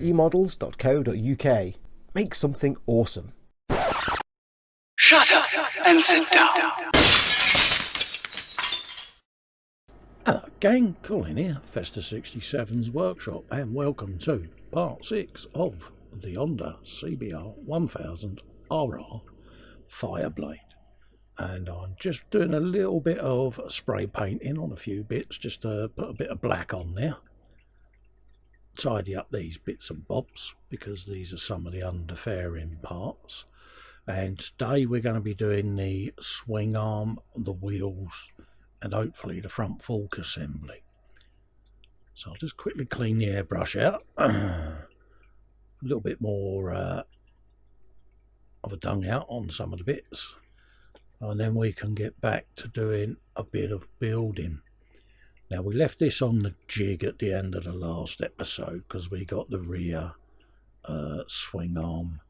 eModels.co.uk. Make something awesome. Shut up and sit down. Hello gang, Colin here, Festa 67's workshop, and welcome to part 6 of the Honda CBR 1000RR Fireblade. And I'm just doing a little bit of spray painting on a few bits, just to put a bit of black on there. Tidy up these bits and bobs, because these are some of the underfairing parts. And today we're going to be doing the swing arm, the wheels, and hopefully the front fork assembly. So I'll just quickly clean the airbrush out. A little bit more of a dung out on some of the bits. And then we can get back to doing a bit of building. Now we left this on the jig at the end of the last episode because we got the rear swing arm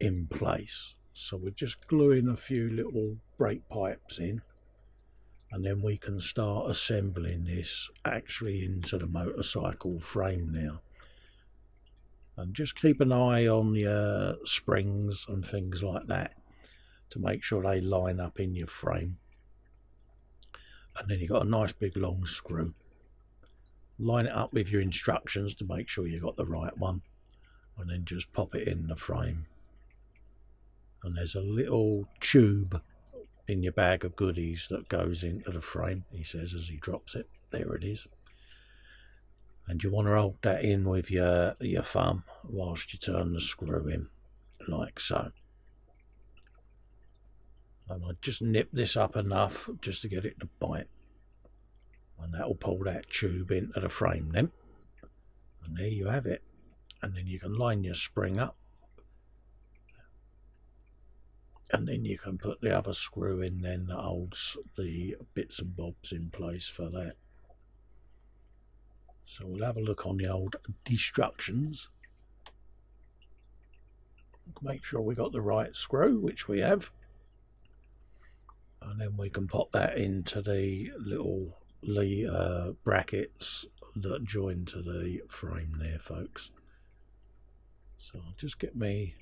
in place. So we're just gluing a few little brake pipes in, and then we can start assembling this actually into the motorcycle frame now. And just keep an eye on your springs and things like that to make sure they line up in your frame. And then you've got a nice big long screw. Line it up with your instructions to make sure you got the right one, and then just pop it in the frame. And there's a little tube in your bag of goodies that goes into the frame, he says as he drops it. There it is. And you want to hold that in with your thumb whilst you turn the screw in, like so. And I just nip this up enough just to get it to bite. And that will pull that tube into the frame then. And there you have it. And then you can line your spring up. And then you can put the other screw in then that holds the bits and bobs in place for that. So we'll have a look on the old instructions. Make sure we got the right screw, which we have. And then we can pop that into the little brackets that join to the frame there, folks. So I'll just get me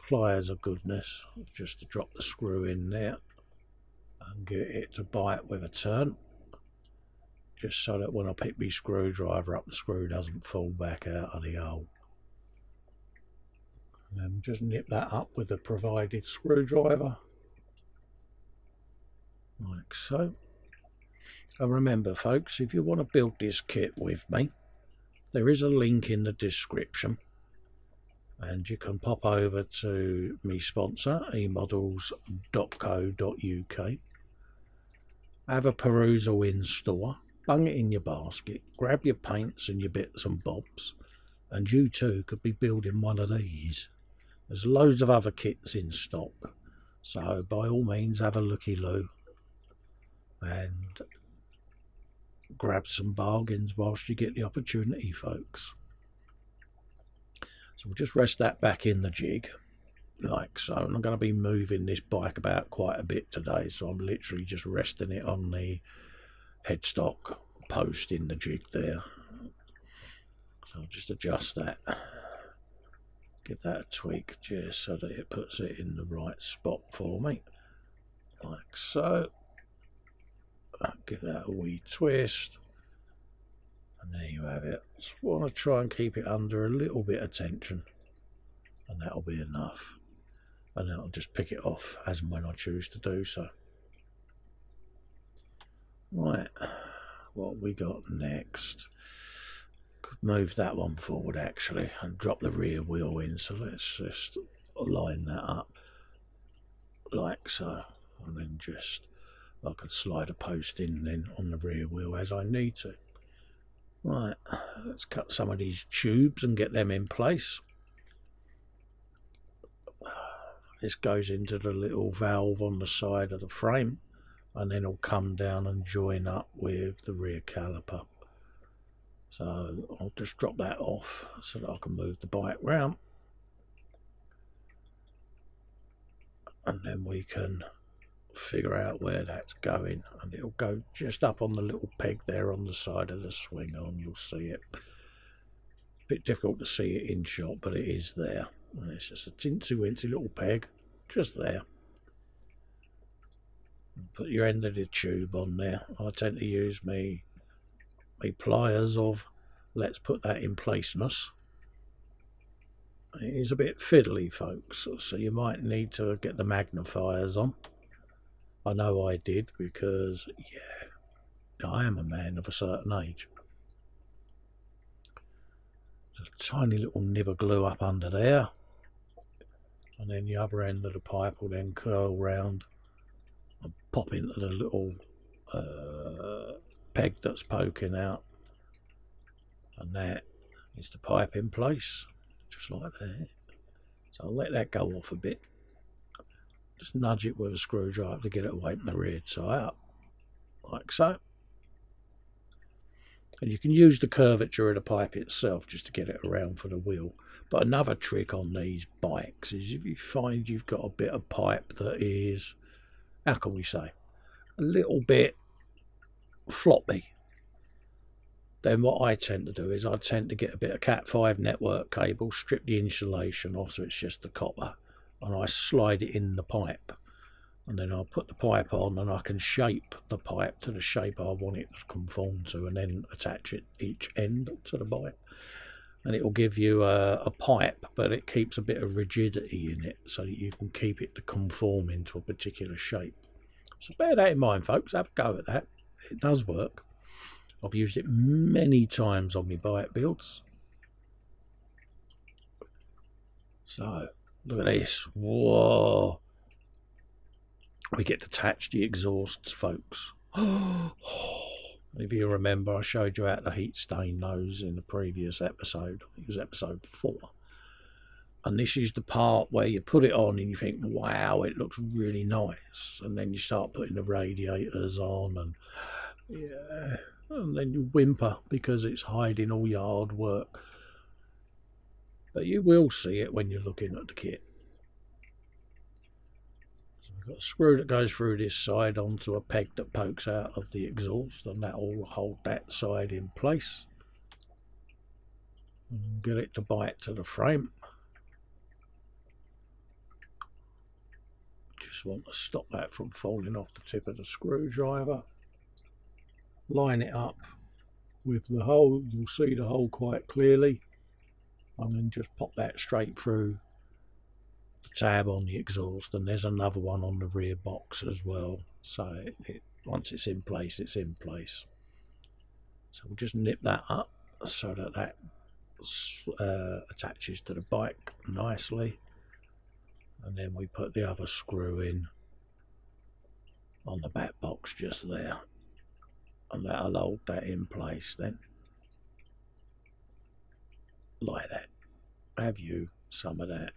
pliers of goodness just to drop the screw in there and get it to bite with a turn, just so that when I pick my screwdriver up, the screw doesn't fall back out of the hole. And then just nip that up with the provided screwdriver, like so. And remember folks, if you want to build this kit with me, there is a link in the description, and you can pop over to me sponsor eModels.co.uk, have a perusal in store, bung it in your basket, grab your paints and your bits and bobs, and you too could be building one of these. There's loads of other kits in stock, so by all means have a looky-loo and grab some bargains whilst you get the opportunity, folks. So we'll just rest that back in the jig, like so. And I'm going to be moving this bike about quite a bit today, so I'm literally just resting it on the headstock post in the jig there. So I'll just adjust that, give that a tweak just so that it puts it in the right spot for me, like so. I'll give that a wee twist, and there you have it. Just want to try and keep it under a little bit of tension, and that'll be enough. And then I'll just pick it off as and when I choose to do so. Right, what have we got next? Could move that one forward actually and drop the rear wheel in, so let's just line that up like so, and then just I can slide a post in then on the rear wheel as I need to. Right, let's cut some of these tubes and get them in place. This goes into the little valve on the side of the frame, and then it'll come down and join up with the rear caliper. So I'll just drop that off so that I can move the bike round, and then we can figure out where that's going, and it'll go just up on the little peg there on the side of the swing arm. You'll see it. bit difficult to see it in shot, but it is there. And it's just a teensy-weensy little peg, just there. Put your end of the tube on there. I tend to use me pliers of let's put that in placeness. It is a bit fiddly, folks, so you might need to get the magnifiers on. I know I did, because yeah, I am a man of a certain age. There's a tiny little nib of glue up under there, and then the other end of the pipe will then curl round and pop into the little peg that's poking out, and that is the pipe in place, just like that. So I'll let that go off a bit, just nudge it with a screwdriver to get it away from the rear tie up, like so. And you can use the curvature of the pipe itself just to get it around for the wheel. But another trick on these bikes is if you find you've got a bit of pipe that is, how can we say, a little bit floppy, then what I tend to do is I tend to get a bit of Cat 5 network cable, strip the insulation off so it's just the copper, and I slide it in the pipe. And then I'll put the pipe on, and I can shape the pipe to the shape I want it to conform to, and then attach it each end to the bike. And it will give you a pipe, but it keeps a bit of rigidity in it so that you can keep it to conform into a particular shape. So bear that in mind, folks. Have a go at that. It does work. I've used it many times on my bike builds. So look at this. Whoa. We get to attach the exhausts, folks. If you remember, I showed you how to heat stain those in the previous episode. I think it was episode 4. And this is the part where you put it on and you think, wow, it looks really nice. And then you start putting the radiators on, and yeah, and then you whimper because it's hiding all your hard work. But you will see it when you're looking at the kit. Got a screw that goes through this side onto a peg that pokes out of the exhaust, and that will hold that side in place and get it to bite to the frame. Just want to stop that from falling off the tip of the screwdriver. Line it up with the hole, you'll see the hole quite clearly, and then just pop that straight through tab on the exhaust, and there's another one on the rear box as well, so once it's in place, it's in place. So we'll just nip that up so that that attaches to the bike nicely, and then we put the other screw in on the back box just there, and that'll hold that in place then, like that. Have you some of that?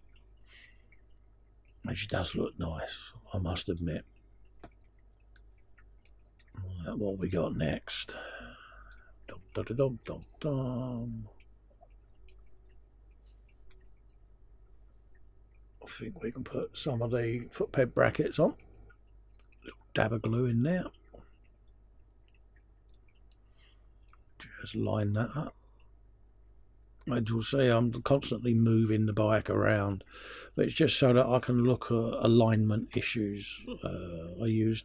And she does look nice, I must admit. Right, what we got next? Dum, dum, dum, dum, dum. I think we can put some of the foot peg brackets on. Little dab of glue in there. Just line that up. As you'll see, I'm constantly moving the bike around, but it's just so that I can look at alignment issues. I use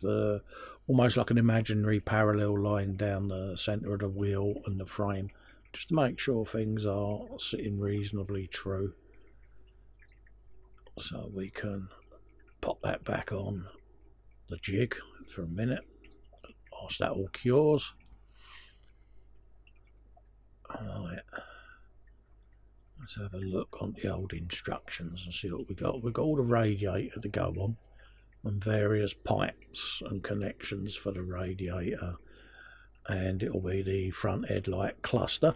almost like an imaginary parallel line down the centre of the wheel and the frame, just to make sure things are sitting reasonably true. So we can pop that back on the jig for a minute whilst that all cures. Alright. Let's have a look on the old instructions and see what we got. We've got all the radiator to go on, and various pipes and connections for the radiator, and it'll be the front headlight cluster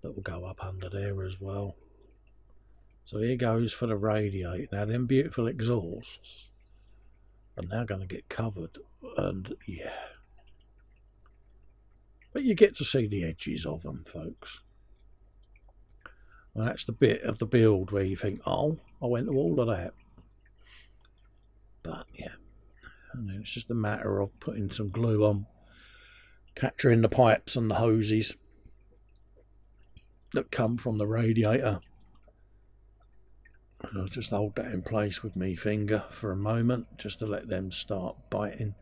that will go up under there as well. So here goes for the radiator. Now them beautiful exhausts are now going to get covered, and yeah, but you get to see the edges of them, folks. And that's the bit of the build where you think, oh, I went to all of that. But yeah, and then it's just a matter of putting some glue on, capturing the pipes and the hoses, that come from the radiator. And I'll just hold that in place with my finger for a moment just to let them start biting,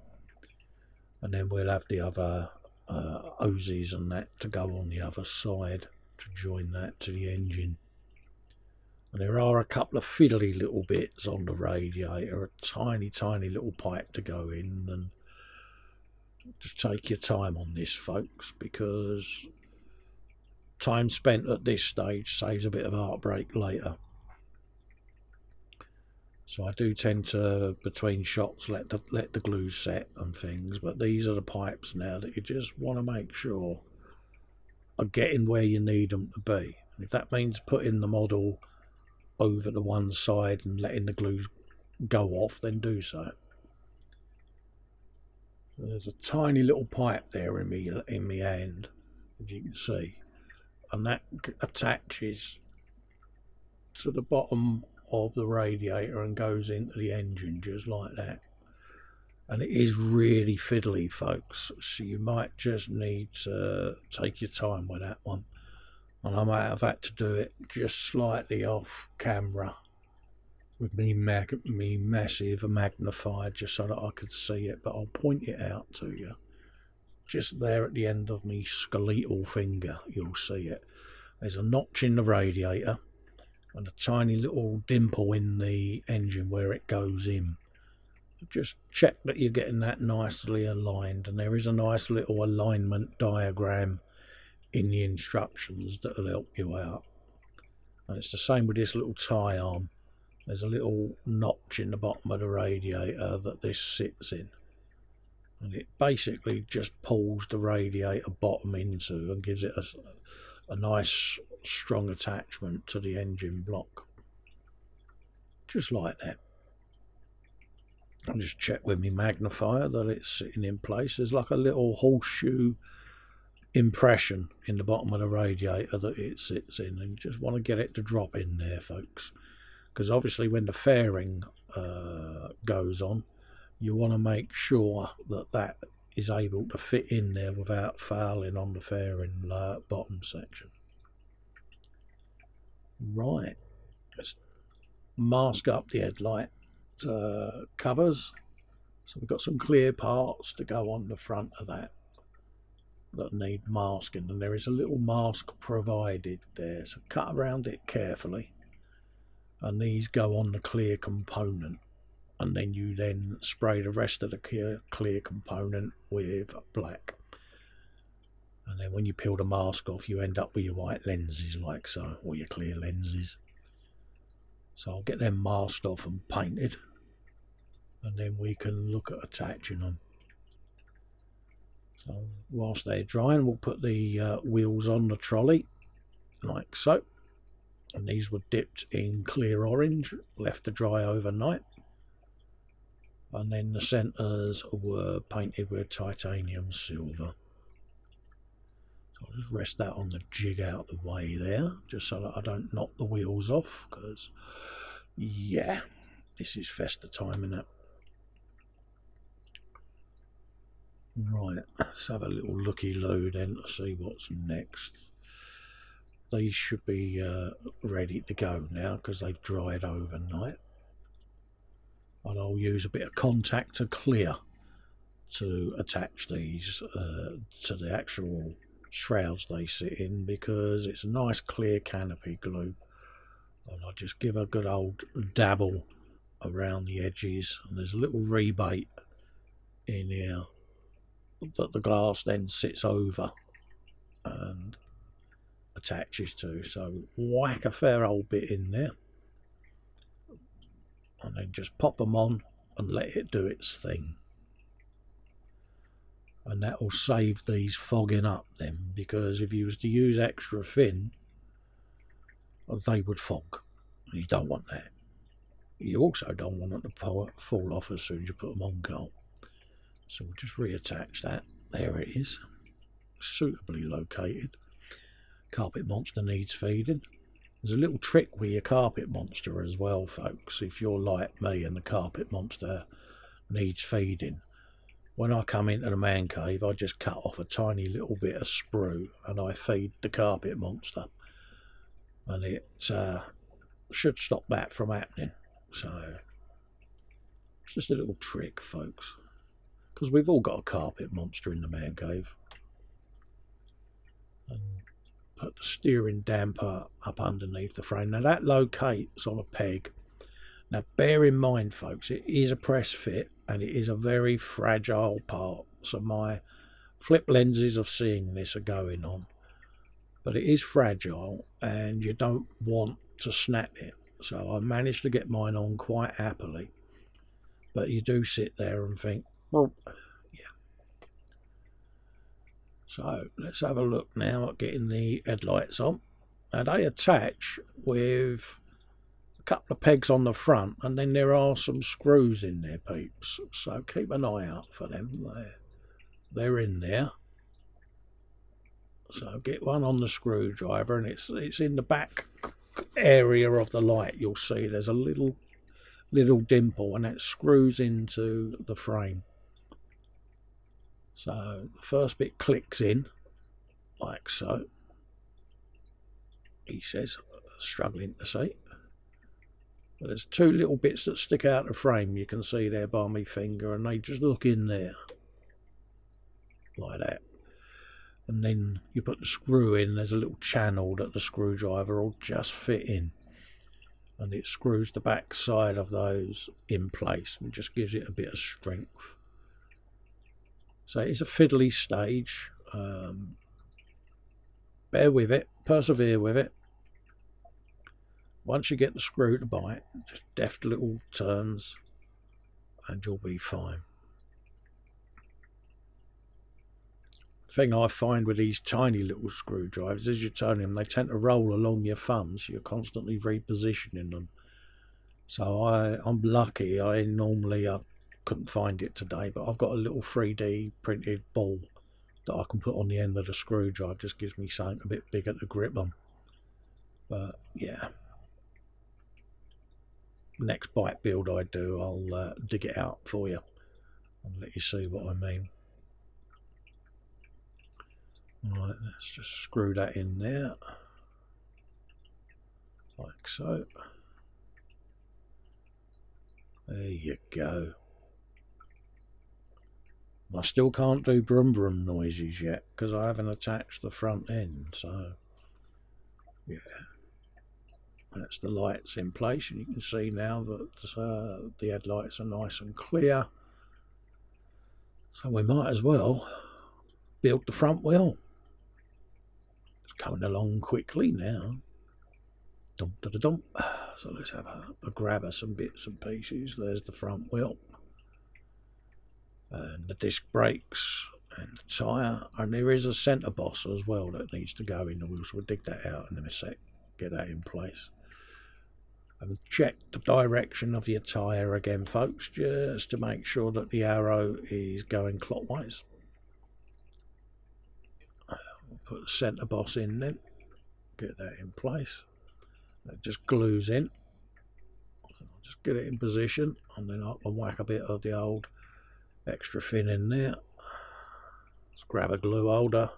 and then we'll have the other hoses and that to go on the other side to join that to the engine. And there are a couple of fiddly little bits on the radiator, a tiny little pipe to go in, and just take your time on this, folks, because time spent at this stage saves a bit of heartbreak later. So I do tend to, between shots, let the glue set and things, but these are the pipes now that you just want to make sure are getting where you need them to be. And if that means putting the model over to one side and letting the glue go off, then do so. There's a tiny little pipe there in me hand, if you can see, and that attaches to the bottom of the radiator and goes into the engine just like that. And it is really fiddly, folks, so you might just need to take your time with that one. And I might have had to do it just slightly off camera with me massive magnifier just so that I could see it, but I'll point it out to you. Just there at the end of me skeletal finger, you'll see it. There's a notch in the radiator and a tiny little dimple in the engine where it goes in. Just check that you're getting that nicely aligned, and there is a nice little alignment diagram in the instructions that'll help you out. And it's the same with this little tie arm. There's a little notch in the bottom of the radiator that this sits in, and it basically just pulls the radiator bottom into and gives it a nice strong attachment to the engine block, just like that. I'll just check with my magnifier that it's sitting in place. There's like a little horseshoe impression in the bottom of the radiator that it sits in, and you just want to get it to drop in there, folks, because obviously when the fairing goes on, you want to make sure that that is able to fit in there without fouling on the fairing bottom section. Right, let's mask up the headlight covers. So we've got some clear parts to go on the front of that need masking, and there is a little mask provided there, so cut around it carefully, and these go on the clear component, and then you then spray the rest of the clear component with black, and then when you peel the mask off you end up with your white lenses like so, or your clear lenses. So I'll get them masked off and painted, and then we can look at attaching them. So whilst they're drying, we'll put the wheels on the trolley like so, and these were dipped in clear orange, left to dry overnight, and then the centres were painted with titanium silver. So I'll just rest that on the jig out the way there, just so that I don't knock the wheels off, because yeah, this is Festa time, innit? Right, let's have a little looky-loo then to see what's next. These should be ready to go now because they've dried overnight. And I'll use a bit of contactor clear to attach these to the actual shrouds they sit in, because it's a nice clear canopy glue. And I'll just give a good old dabble around the edges, and there's a little rebate in here that the glass then sits over and attaches to, so whack a fair old bit in there and then just pop them on and let it do its thing, and that will save these fogging up then, because if you was to use extra thin they would fog, and you don't want that. You also don't want them to fall off as soon as you put them on coal. So we'll just reattach that. There it is, suitably located. Carpet Monster needs feeding. There's a little trick with your Carpet Monster as well, folks, if you're like me and the Carpet Monster needs feeding. When I come into the man cave, I just cut off a tiny little bit of sprue and I feed the Carpet Monster. and it should stop that from happening. So it's just a little trick, folks, because we've all got a carpet monster in the man cave. And put the steering damper up underneath the frame. Now that locates on a peg. Now bear in mind, folks, it is a press fit and it is a very fragile part, so my flip lenses of seeing this are going on, but it is fragile and you don't want to snap it. So I managed to get mine on quite happily, but you do sit there and think, well, yeah. So let's have a look now at getting the headlights on. Now they attach with a couple of pegs on the front, and then there are some screws in there, peeps, so keep an eye out for them. They're in there. So get one on the screwdriver, and it's in the back area of the light. You'll see there's a little dimple, and that screws into the frame. So the first bit clicks in like so. He says, struggling to see, but there's two little bits that stick out of the frame. You can see there by my finger, and they just look in there like that. And then you put the screw in. There's a little channel that the screwdriver will just fit in, and it screws the back side of those in place and just gives it a bit of strength. So it's a fiddly stage. Bear with it, persevere with it. Once you get the screw to bite, just deft little turns and you'll be fine. Thing I find with these tiny little screwdrivers, as you turn them, they tend to roll along your thumbs. You're constantly repositioning them. So I'm lucky. I couldn't find it today, but I've got a little 3D printed ball that I can put on the end of the screwdriver. Just gives me something a bit bigger to grip on. But yeah, next bite build I do, I'll dig it out for you and let you see what I mean. Right, let's just screw that in there like so. There you go. I still can't do brum brum noises yet because I haven't attached the front end. So yeah, that's the lights in place, and you can see now that the headlights are nice and clear. So we might as well build the front wheel. It's coming along quickly now. Dum, da, da, dum. So let's have a grab of some bits and pieces. There's the front wheel, and the disc brakes, and the tyre, and there is a centre boss as well that needs to go in the wheel, so we'll dig that out in a sec, get that in place. And check the direction of your tyre again, folks, just to make sure that the arrow is going clockwise. We'll put the centre boss in then, get that in place. That just glues in. Just get it in position, and then I can whack a bit of the old extra fin in there. Let's grab a glue holder.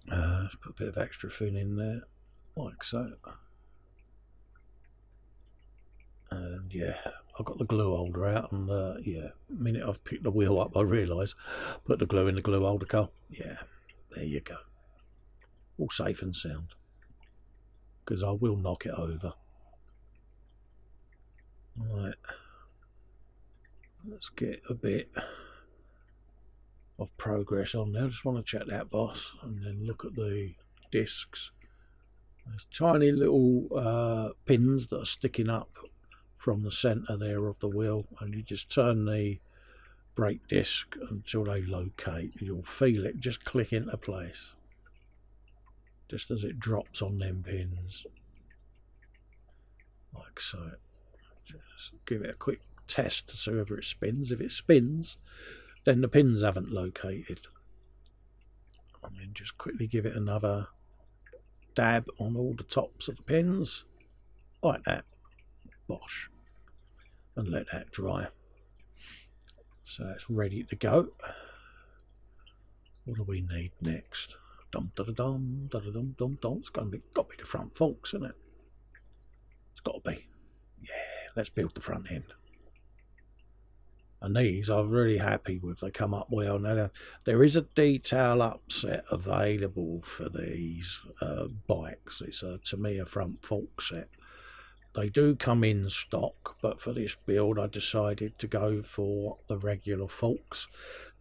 Let's put a bit of extra fin in there, like so. And yeah, I've got the glue holder out, and yeah, the minute I've picked the wheel up, I realise, put the glue in the glue holder, Cole. Yeah, there you go. All safe and sound, because I will knock it over. Right. Let's get a bit of progress on there. I just want to check that boss and then look at the discs. There's tiny little pins that are sticking up from the centre there of the wheel, and you just turn the brake disc until they locate. You'll feel it just click into place just as it drops on them pins, like so. Just give it a quick test to see whether it spins. If it spins, then the pins haven't located. And then just quickly give it another dab on all the tops of the pins, like that. Bosh. And let that dry. So it's ready to go. What do we need next? Dum da da dum da da dum dum dum. It's got to be the front forks, isn't it? It's got to be. Yeah, let's build the front end. And these I'm really happy with. They come up well. Now there is a detail upset available for these bikes. It's a Tamiya front fork set. They do come in stock, but for this build I decided to go for the regular forks,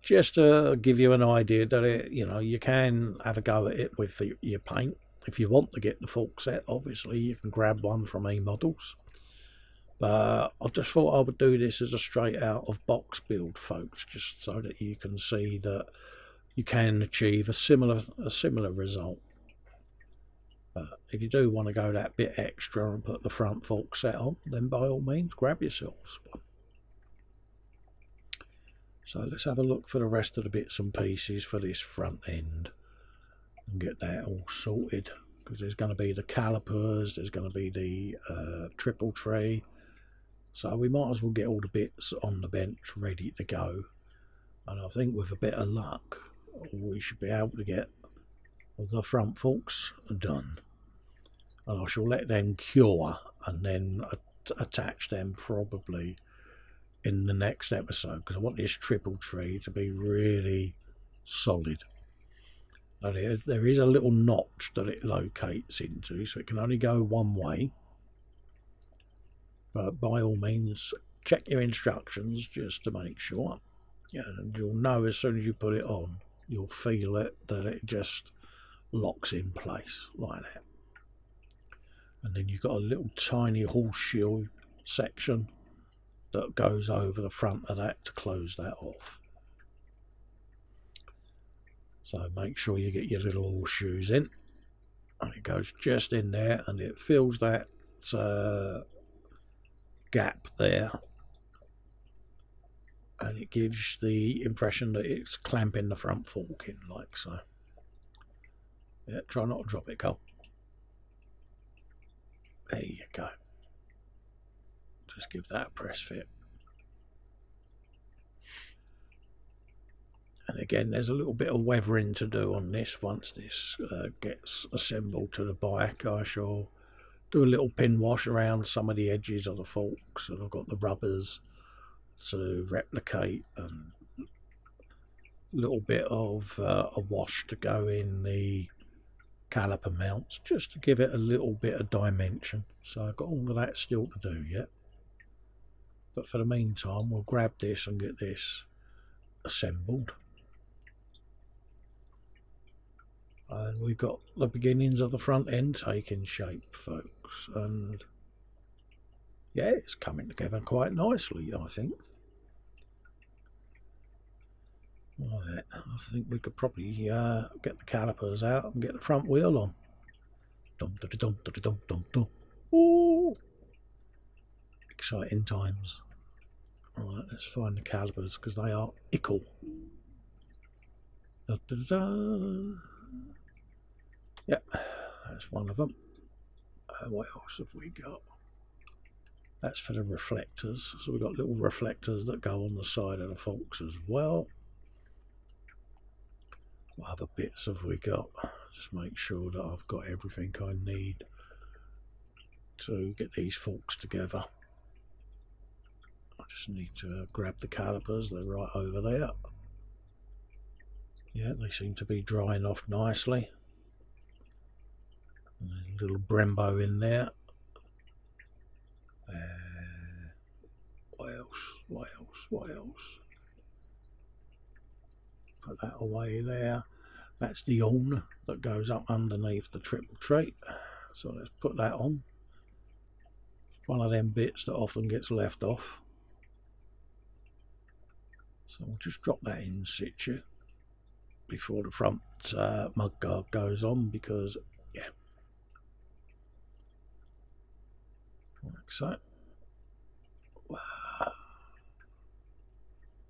just to give you an idea that it, you know, you can have a go at it with your paint. If you want to get the fork set, obviously you can grab one from eModels. But I just thought I would do this as a straight out of box build, folks, just so that you can see that you can achieve a similar result. But if you do want to go that bit extra and put the front fork set on, then by all means grab yourselves one. So let's have a look for the rest of the bits and pieces for this front end and get that all sorted, because there's going to be the calipers, there's going to be the triple tree. So we might as well get all the bits on the bench ready to go. And I think with a bit of luck, we should be able to get the front forks done. And I shall let them cure and then attach them probably in the next episode, because I want this triple tree to be really solid. Now there is a little notch that it locates into, so it can only go one way. But by all means, check your instructions just to make sure. Yeah, and you'll know as soon as you put it on, you'll feel it, that it just locks in place like that. And then you've got a little tiny horseshoe section that goes over the front of that to close that off. So make sure you get your little horseshoes in, and it goes just in there, and it fills that gap there, and it gives the impression that it's clamping the front fork in like so. Yeah, try not to drop it, Cole. There you go. Just give that a press fit. And again, there's a little bit of weathering to do on this. Once this gets assembled to the bike, I shall do a little pin wash around some of the edges of the forks, and I've got the rubbers to replicate, and a little bit of a wash to go in the caliper mounts, just to give it a little bit of dimension. So I've got all of that still to do yet, but for the meantime we'll grab this and get this assembled. And we've got the beginnings of the front end taking shape, folks, and yeah, it's coming together quite nicely, I think. Right, I think we could probably get the calipers out and get the front wheel on. Dum da dum da dum dum dum. Ooh, exciting times. Alright, let's find the calipers, because they are ickle. Da, da, da, da. Yep, that's one of them. What else have we got? That's for the reflectors. So we've got little reflectors that go on the side of the forks as well. What other bits have we got? Just make sure that I've got everything I need to get these forks together. I just need to grab the calipers. They're right over there. Yeah, they seem to be drying off nicely. And there's a little Brembo in there. What else? What else? What else? Put that away there. That's the horn that goes up underneath the triple tree. So let's put that on. It's one of them bits that often gets left off. So we'll just drop that in situ before the front mudguard goes on, because yeah, like so.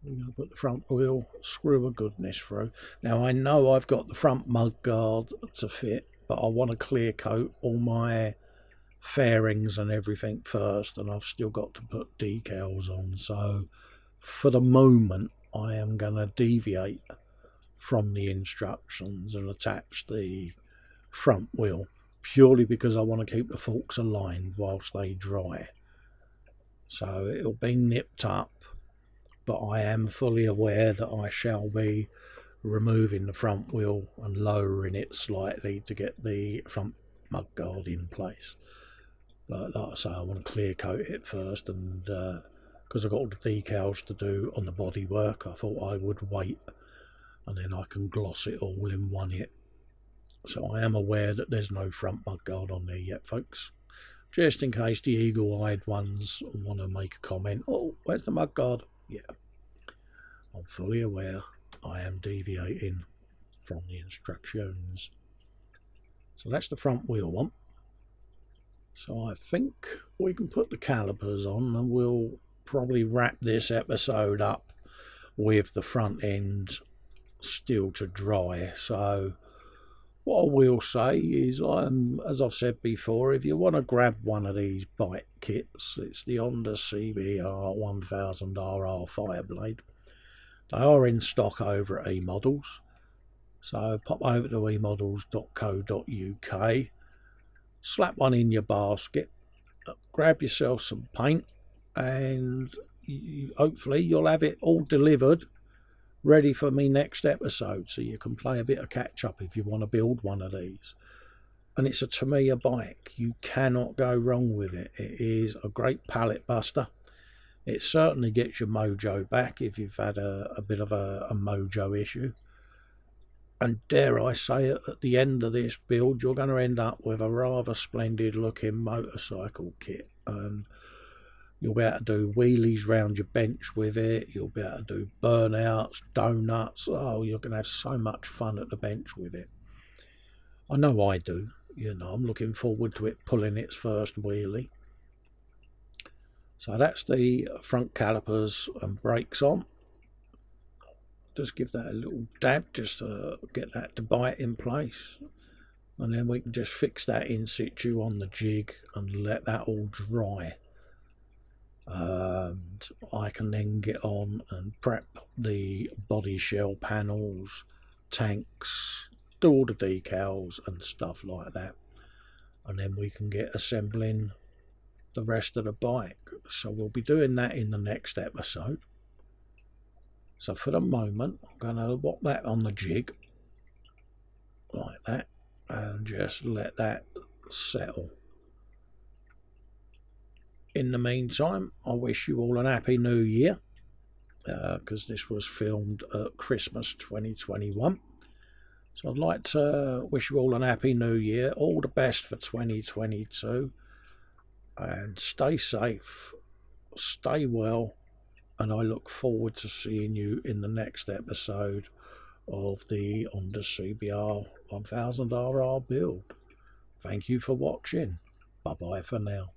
We're going to put the front wheel screw of goodness through. Now I know I've got the front mudguard to fit, but I want to clear coat all my fairings and everything first, and I've still got to put decals on. So for the moment I am going to deviate from the instructions and attach the front wheel, purely because I want to keep the forks aligned whilst they dry. So it'll be nipped up, but I am fully aware that I shall be removing the front wheel and lowering it slightly to get the front mudguard in place. But like I say, I want to clear coat it first, and because I've got all the decals to do on the bodywork, I thought I would wait and then I can gloss it all in one hit. So I am aware that there's no front mudguard on there yet, folks. Just in case the eagle-eyed ones want to make a comment, oh, where's the mudguard? Yeah, I'm fully aware I am deviating from the instructions. So that's the front wheel one. So I think we can put the calipers on, and we'll probably wrap this episode up with the front end still to dry. So what I will say is, as I've said before, if you want to grab one of these bike kits, it's the Honda CBR 1000RR Fireblade. They are in stock over at eModels. So pop over to eModels.co.uk, slap one in your basket, grab yourself some paint, and hopefully you'll have it all delivered, ready for me next episode, so you can play a bit of catch up if you want to build one of these. And it's a Tamiya bike. You cannot go wrong with it. It is a great pallet buster. It certainly gets your mojo back if you've had a bit of a mojo issue. And dare I say it, at the end of this build, you're going to end up with a rather splendid looking motorcycle kit. You'll be able to do wheelies round your bench with it. You'll be able to do burnouts, donuts. Oh, you're going to have so much fun at the bench with it. I know I do. You know, I'm looking forward to it pulling its first wheelie. So that's the front calipers and brakes on. Just give that a little dab just to get that to bite in place. And then we can just fix that in situ on the jig and let that all dry. And I can then get on and prep the body shell panels, tanks, do all the decals and stuff like that. And then we can get assembling the rest of the bike. So we'll be doing that in the next episode. So for the moment, I'm going to whop that on the jig like that and just let that settle. In the meantime, I wish you all an happy new year, because this was filmed at Christmas 2021. So I'd like to wish you all an happy new year, all the best for 2022, and stay safe, stay well, and I look forward to seeing you in the next episode of the Honda CBR 1000RR build. Thank you for watching. Bye bye for now.